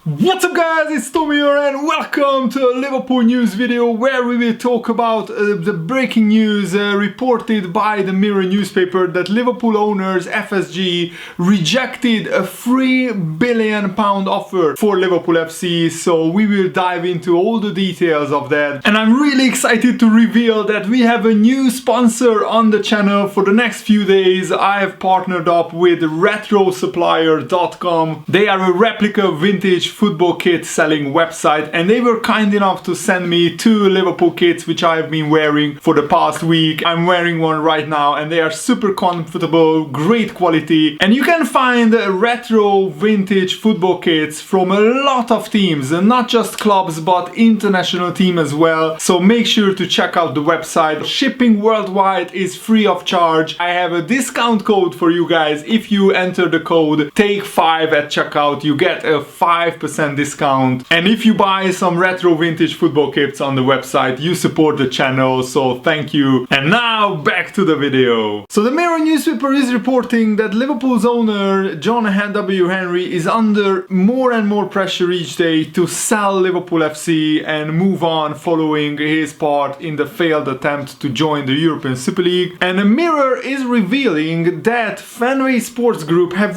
What's up guys, it's Tommy here and welcome to a Liverpool news video where we will talk about the breaking news reported by the Mirror newspaper that Liverpool owners FSG rejected a £3 billion offer for Liverpool FC. So we will dive into all the details of that, and I'm really excited to reveal that we have a new sponsor on the channel for the next few days. I have partnered up with RetroSupplier.com. They are a replica vintage football kit selling website, and they were kind enough to send me 2 Liverpool kits which I have been wearing for the past week. I'm wearing one right now and they are super comfortable, great quality, and you can find retro vintage football kits from a lot of teams, and not just clubs but international team as well. So make sure to check out the website. Shipping worldwide is free of charge. I have a discount code for you guys. If you enter the code TAKE5 at checkout, you get a 5% discount, and if you buy some retro vintage football kits on the website, you support the channel, so thank you. And now back to the video. So the Mirror newspaper is reporting that Liverpool's owner John W. Henry is under more and more pressure each day to sell Liverpool FC and move on following his part in the failed attempt to join the European Super League. And the Mirror is revealing that Fanzone Sports Group have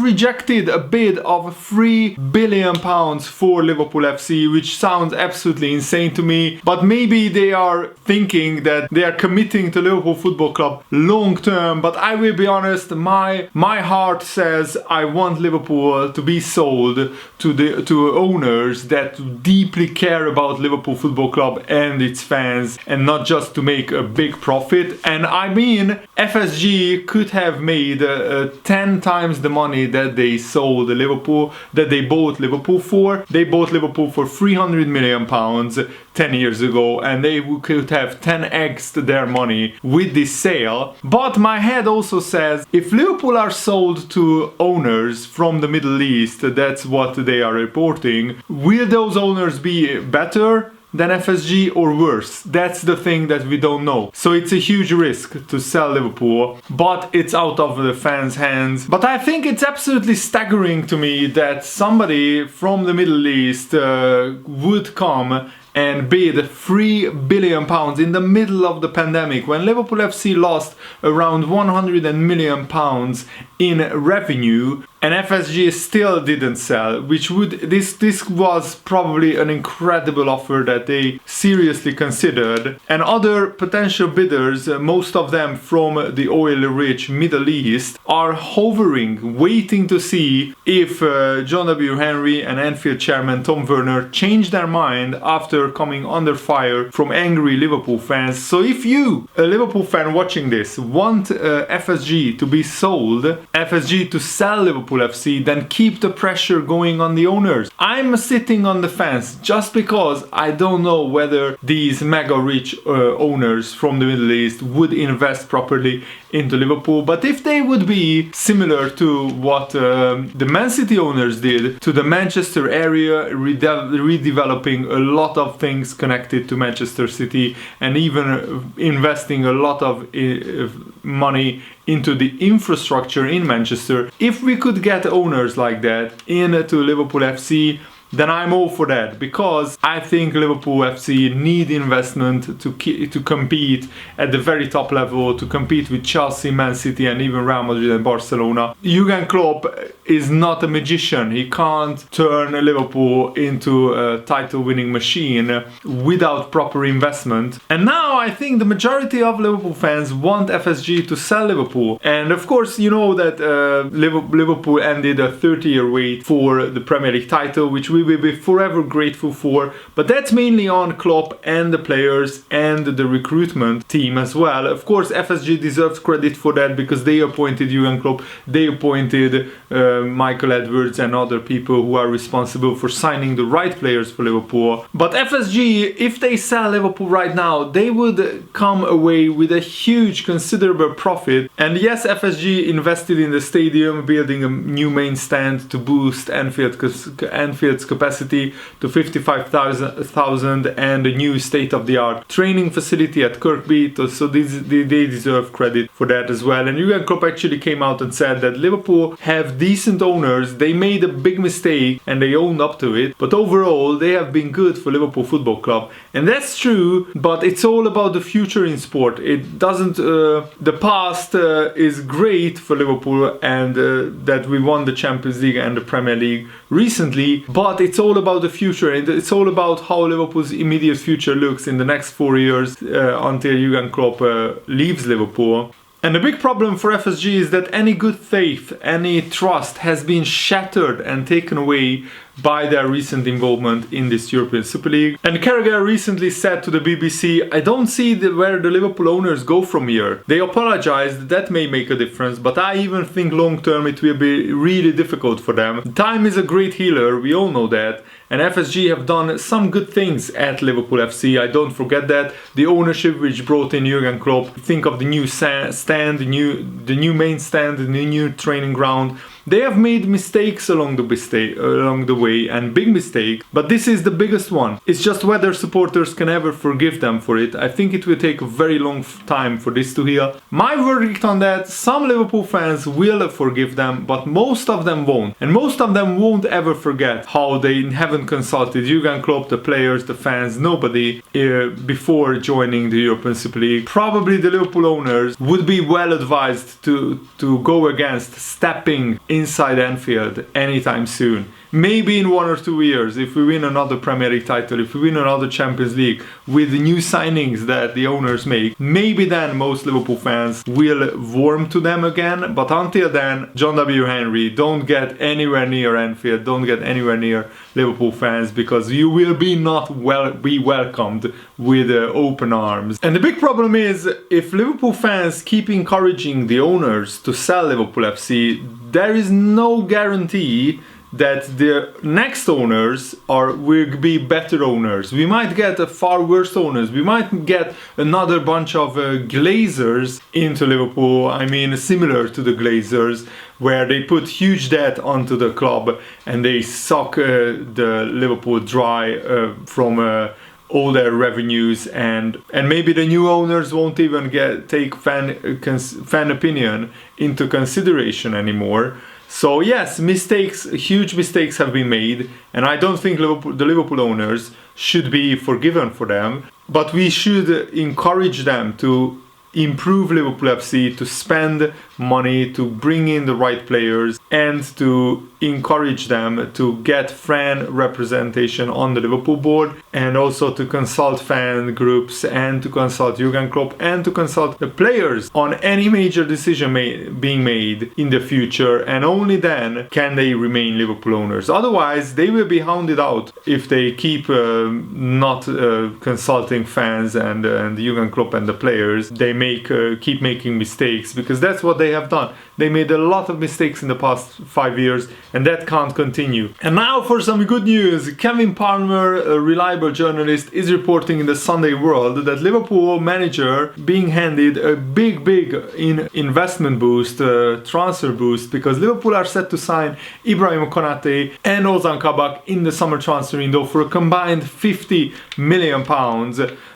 rejected a bid of £3 billion for Liverpool FC, which sounds absolutely insane to me, but maybe they are thinking that they are committing to Liverpool Football Club long term. But I will be honest, my heart says I want Liverpool to be sold to owners that deeply care about Liverpool Football Club and its fans, and not just to make a big profit. And I mean, FSG could have made 10 times the money that they sold Liverpool, that they bought Liverpool for. They bought Liverpool for £300 million 10 years ago, and they could have 10x their money with this sale. But my head also says, if Liverpool are sold to owners from the Middle East, that's what they are reporting, will those owners be better than FSG or worse? That's the thing that we don't know. So it's a huge risk to sell Liverpool, but it's out of the fans' hands. But I think it's absolutely staggering to me that somebody from the Middle East would come and bid £3 billion in the middle of the pandemic, when Liverpool FC lost around £100 million in revenue, and FSG still didn't sell, which would this was probably an incredible offer that they seriously considered. And other potential bidders, most of them from the oil-rich Middle East, are hovering, waiting to see if John W. Henry and Anfield chairman Tom Werner change their mind after coming under fire from angry Liverpool fans. So if you, a Liverpool fan watching this, want FSG to be sold, FSG to sell Liverpool FC, then keep the pressure going on the owners. I'm sitting on the fence just because I don't know whether these mega rich owners from the Middle East would invest properly into Liverpool. But if they would be similar to what the Man City owners did to the Manchester area, redeveloping a lot of things connected to Manchester City, and even investing a lot of money into the infrastructure in Manchester, if we could get owners like that into Liverpool FC, then I'm all for that, because I think Liverpool FC need investment to compete at the very top level, to compete with Chelsea, Man City, and even Real Madrid and Barcelona. Jurgen Klopp is not a magician. He can't turn Liverpool into a title-winning machine without proper investment. And now I think the majority of Liverpool fans want FSG to sell Liverpool. And of course, you know that Liverpool ended a 30-year wait for the Premier League title, which we will be forever grateful for. But that's mainly on Klopp and the players and the recruitment team as well. Of course, FSG deserves credit for that, because they appointed Jurgen Klopp, they appointed Michael Edwards and other people who are responsible for signing the right players for Liverpool. But FSG, if they sell Liverpool right now, they would come away with a huge, considerable profit. And yes, FSG invested in the stadium, building a new main stand to boost Anfield's capacity to 55,000 and a new state-of-the-art training facility at Kirkby, so they deserve credit for that as well. And Jurgen Klopp actually came out and said that Liverpool have decent owners, they made a big mistake and they owned up to it, but overall they have been good for Liverpool Football Club. And that's true, but it's all about the future in sport. It doesn't, the past is great for Liverpool, and that we won the Champions League and the Premier League recently, but it's all about the future, and it's all about how Liverpool's immediate future looks in the next 4 years until Jurgen Klopp leaves Liverpool. And the big problem for FSG is that any good faith, any trust has been shattered and taken away by their recent involvement in this European Super League. And Carragher recently said to the BBC, "I don't see where the Liverpool owners go from here. They apologized, that may make a difference, but I even think long term it will be really difficult for them. Time is a great healer, we all know that. And FSG have done some good things at Liverpool FC, I don't forget that. The ownership which brought in Jurgen Klopp, think of the new stand, the new main stand, the new training ground. They have made mistakes along the way, and big mistakes, but this is the biggest one. It's just whether supporters can ever forgive them for it. I think it will take a very long time for this to heal. My verdict on that, some Liverpool fans will forgive them, but most of them won't. And most of them won't ever forget how they haven't consulted Jurgen Klopp, the players, the fans, nobody before joining the European Super League. Probably the Liverpool owners would be well advised to go against stepping inside Anfield anytime soon. Maybe in 1 or 2 years, if we win another Premier League title, if we win another Champions League with the new signings that the owners make, maybe then most Liverpool fans will warm to them again. But until then, John W. Henry, don't get anywhere near Anfield, don't get anywhere near Liverpool fans, because you will be welcomed with open arms. And the big problem is, if Liverpool fans keep encouraging the owners to sell Liverpool FC, there is no guarantee that the next owners will be better owners. We might get a far worse owners. We might get another bunch of Glazers into Liverpool. I mean, similar to the Glazers, where they put huge debt onto the club and they suck the Liverpool dry from all their revenues, and maybe the new owners won't even take fan opinion into consideration anymore. So yes, huge mistakes have been made, and I don't think the Liverpool owners should be forgiven for them, but we should encourage them to improve Liverpool FC, to spend money, to bring in the right players, and to encourage them to get fan representation on the Liverpool board, and also to consult fan groups, and to consult Jurgen Klopp, and to consult the players on any major decision being made in the future, and only then can they remain Liverpool owners. Otherwise, they will be hounded out if they keep not consulting fans and Jurgen Klopp and the players. They keep making mistakes, because that's what they have done. They made a lot of mistakes in the past 5 years, and that can't continue. And now for some good news. Kevin Palmer, a reliable journalist, is reporting in the Sunday World that Liverpool manager being handed a big investment boost, transfer boost, because Liverpool are set to sign Ibrahim Konate and Ozan Kabak in the summer transfer window for a combined £50 million.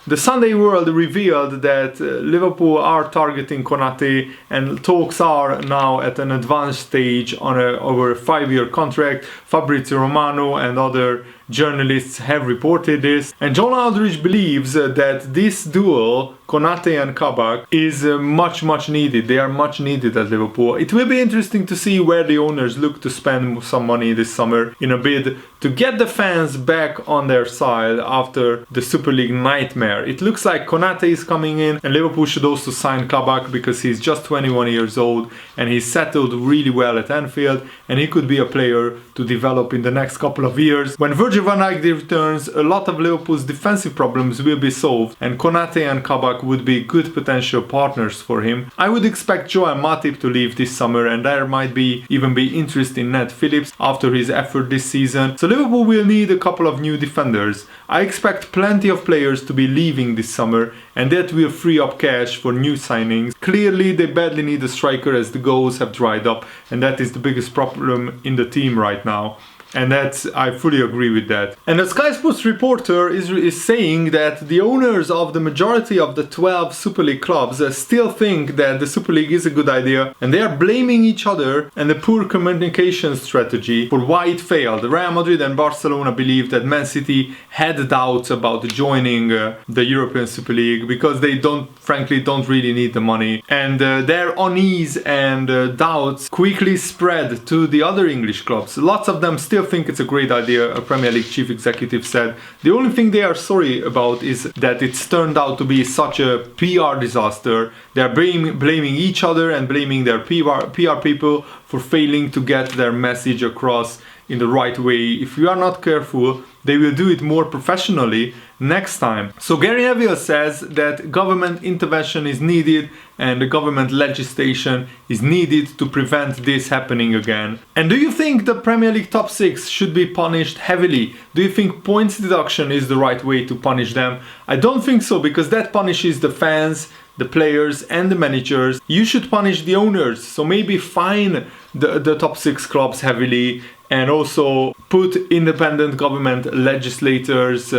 The Sunday World revealed that Liverpool are targeting Konate, and talks are now at an advanced stage over a 5-year contract. Fabrizio Romano and other journalists have reported this, and John Aldridge believes that this duel, Konate and Kabak, is much needed. They are much needed at Liverpool. It will be interesting to see where the owners look to spend some money this summer in a bid to get the fans back on their side after the Super League nightmare. It looks like Konate is coming in, and Liverpool should also sign Kabak because he's just 21 years old and he's settled really well at Anfield, and he could be a player to develop in the next couple of years. When Virgil van Dijk returns, a lot of Liverpool's defensive problems will be solved, and Konate and Kabak would be good potential partners for him. I would expect Joel Matip to leave this summer, and there might even be interest in Ned Phillips after his effort this season. So Liverpool will need a couple of new defenders. I expect plenty of players to be leaving this summer, and that will free up cash for new signings. Clearly they badly need a striker, as the goals have dried up, and that is the biggest problem in the team right now. And I fully agree with that. And the Sky Sports reporter is saying that the owners of the majority of the 12 Super League clubs still think that the Super League is a good idea, and they are blaming each other and the poor communication strategy for why it failed. Real Madrid and Barcelona believe that Man City had doubts about joining the European Super League because they frankly don't really need the money. And their unease and doubts quickly spread to the other English clubs. Lots of them still think it's a great idea, a Premier League chief executive said. The only thing they are sorry about is that it's turned out to be such a PR disaster. They are blaming each other and blaming their PR people for failing to get their message across in the right way. If you are not careful, they will do it more professionally next time. So Gary Neville says that government intervention is needed and the government legislation is needed to prevent this happening again. And do you think the Premier League top 6 should be punished heavily? Do you think points deduction is the right way to punish them? I don't think so, because that punishes the fans, the players and the managers. You should punish the owners, so maybe fine the top 6 clubs heavily, and also put independent government legislators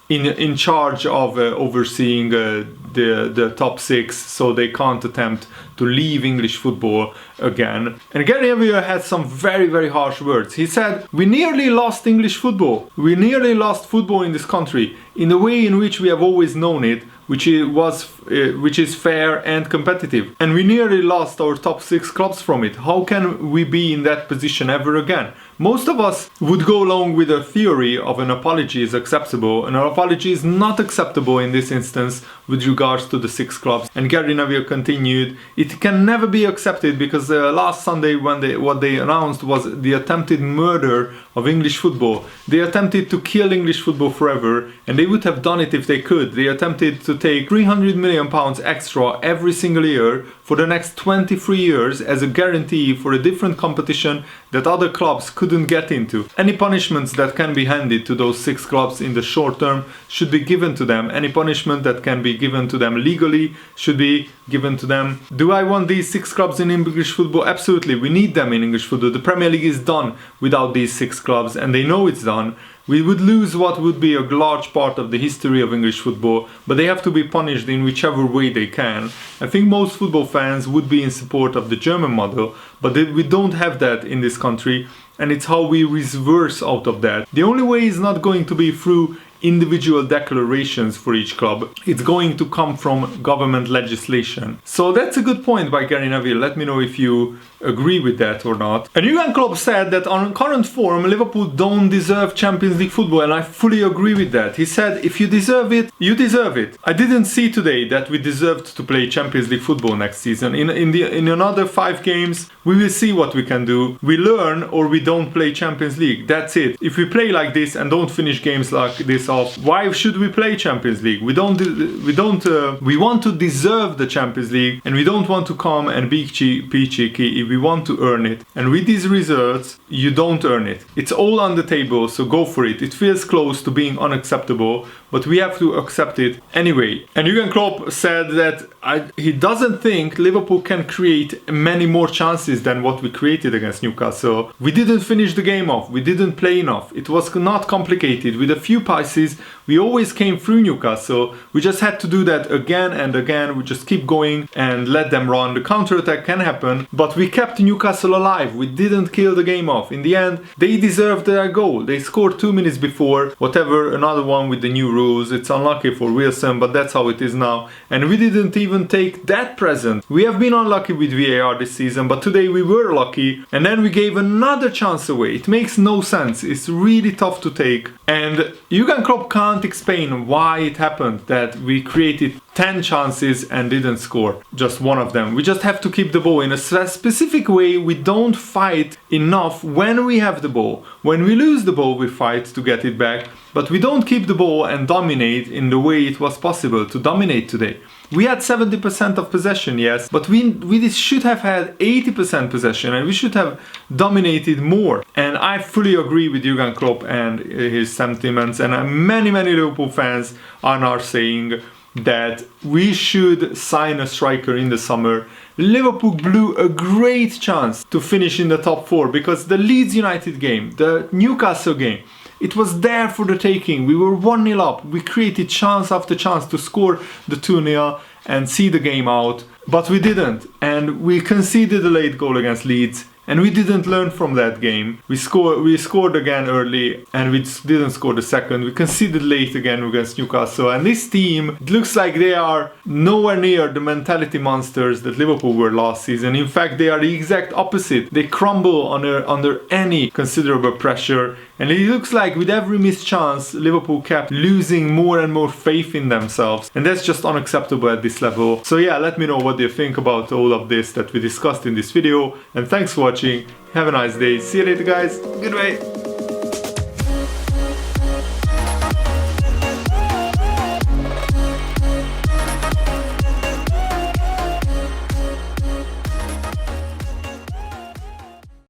in charge of overseeing the top 6, so they can't attempt to leave English football again. And Gary Neville had some very, very harsh words. He said, "We nearly lost English football. We nearly lost football in this country in the way in which we have always known it, which is fair and competitive. And we nearly lost our top 6 clubs from it. How can we be in that position ever again?" Most of us would go along with a theory of an apology is acceptable. An apology is not acceptable in this instance with regards to the 6 clubs. And Gary Neville continued, "It can never be accepted because last Sunday what they announced was the attempted murder of English football. They attempted to kill English football forever, and they would have done it if they could. They attempted to take £300 million extra every single year for the next 23 years as a guarantee for a different competition that other clubs couldn't get into. Any punishments that can be handed to those 6 clubs in the short term should be given to them. Any punishment that can be given to them legally should be given to them." Do I want these 6 clubs in English football? Absolutely, we need them in English football. The Premier League is done without these 6 clubs, and they know it's done. We would lose what would be a large part of the history of English football, but they have to be punished in whichever way they can. I think most football fans would be in support of the German model, but we don't have that in this country, and it's how we reverse out of that. The only way is not going to be through individual declarations for each club. It's going to come from government legislation. So that's a good point by Gary Neville. Let me know if you agree with that or not. And Jurgen Klopp said that on current form, Liverpool don't deserve Champions League football, and I fully agree with that. He said, if you deserve it, you deserve it. I didn't see today that we deserved to play Champions League football next season. In another 5 games, we will see what we can do. We learn or we don't play Champions League. That's it. If we play like this and don't finish games like this off, why should we play Champions League? We want to deserve the Champions League, and we don't want to come and be cheeky. We want to earn it. And with these results, you don't earn it. It's all on the table, so go for it. It feels close to being unacceptable, but we have to accept it anyway. And Jurgen Klopp said that he doesn't think Liverpool can create many more chances than what we created against Newcastle. We didn't finish the game off. We didn't play enough. It was not complicated. With a few passes, we always came through Newcastle. We just had to do that again and again. We just keep going and let them run. The counter-attack can happen, but we kept Newcastle alive. We didn't kill the game off. In the end, they deserved their goal. They scored 2 minutes before, whatever, another one with the new rules. It's unlucky for Wilson, but that's how it is now. And we didn't even take that present. We have been unlucky with VAR this season, but today we were lucky, and then we gave another chance away. It makes no sense. It's really tough to take. And Jurgen Klopp can't explain why it happened that we created 10 chances and didn't score just one of them. We just have to keep the ball in a specific way. We don't fight enough when we have the ball. When we lose the ball, we fight to get it back, but we don't keep the ball and dominate in the way it was possible to dominate today. We had 70% of possession, yes, but we should have had 80% possession, and we should have dominated more. And I fully agree with Jurgen Klopp and his sentiments, and many Liverpool fans are now saying that we should sign a striker in the summer. Liverpool blew a great chance to finish in the top 4 because the Leeds United game, the Newcastle game, it was there for the taking. We were 1-0 up. We created chance after chance to score the 2-0 and see the game out, but we didn't. And we conceded a late goal against Leeds. And we didn't learn from that game. We scored again early and we didn't score the second. We conceded late again against Newcastle. And this team, it looks like they are nowhere near the mentality monsters that Liverpool were last season. In fact, they are the exact opposite. They crumble under any considerable pressure. And it looks like with every missed chance, Liverpool kept losing more and more faith in themselves. And that's just unacceptable at this level. So yeah, let me know what you think about all of this that we discussed in this video. And thanks for watching. Have a nice day. See you later, guys. Goodbye.